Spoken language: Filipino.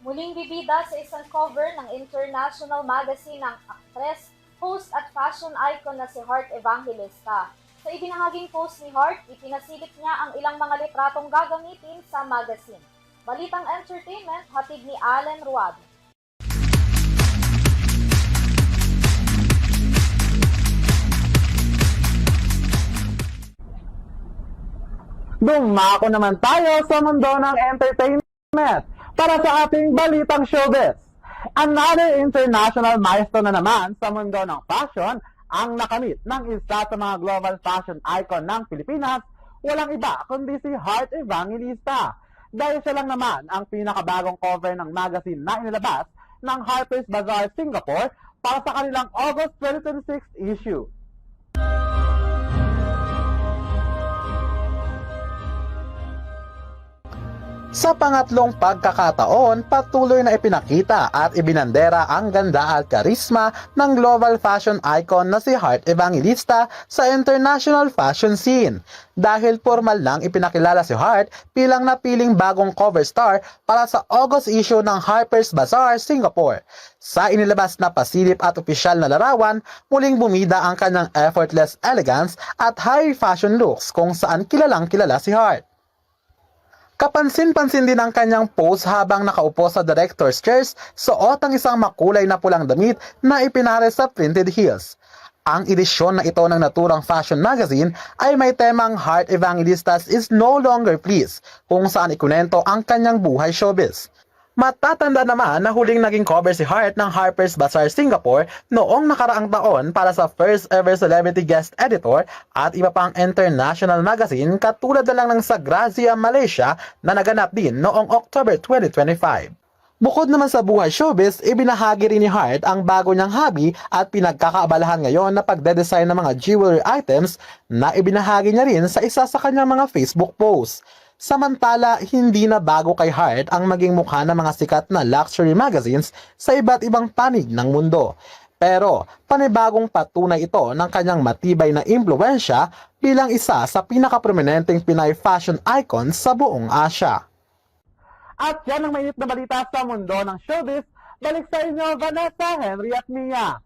Muling bibida sa isang cover ng international magazine ng aktres, host at fashion icon na si Heart Evangelista. Sa ibinahaging post ni Heart, ipinasilip niya ang ilang mga litratong gagamitin sa magazine. Balitang entertainment, hatid ni Allen Ruado. Dumako naman tayo sa mundo ng entertainment para sa ating balitang showbiz. Another international milestone na naman sa mundo ng fashion ang nakamit ng isa sa mga global fashion icon ng Pilipinas, walang iba kundi si Heart Evangelista. Dahil siya lang naman ang pinakabagong cover ng magazine na inilabas ng Harper's Bazaar Singapore para sa kanilang August 2026 issue. Sa pangatlong pagkakataon, patuloy na ipinakita at ibinandera ang ganda at karisma ng global fashion icon na si Heart Evangelista sa international fashion scene. Dahil formal lang ipinakilala si Heart bilang napiling bagong cover star para sa August issue ng Harper's Bazaar Singapore. Sa inilabas na pasilip at opisyal na larawan, muling bumida ang kanyang effortless elegance at high fashion looks kung saan kilalang kilala si Heart. Kapansin-pansin din ang kanyang pose habang nakaupo sa director's chairs, suot ang isang makulay na pulang damit na ipinare sa printed heels. Ang edisyon na ito ng naturang fashion magazine ay may temang Heart Evangelistas is no longer pleased, kung saan ikunento ang kanyang buhay showbiz. Matatanda naman na huling naging cover si Heart ng Harper's Bazaar Singapore noong nakaraang taon para sa first ever celebrity guest editor at iba pang international magazine katulad na lang ng sa Grazia, Malaysia na naganap din noong October 2025. Bukod naman sa buhay showbiz, ibinahagi rin ni Heart ang bago niyang hobby at pinagkakaabalahan ngayon na pagde-design ng mga jewelry items na ibinahagi niya rin sa isa sa kanyang mga Facebook posts. Samantala, hindi na bago kay Heart ang maging mukha ng mga sikat na luxury magazines sa iba't ibang panig ng mundo. Pero, panibagong patunay ito ng kanyang matibay na impluwensya bilang isa sa pinakaprominenteng Pinay fashion icons sa buong Asia. At yan ang mainit na balita sa mundo ng showbiz. Balik sa inyo, Vanessa, Henry at Mia.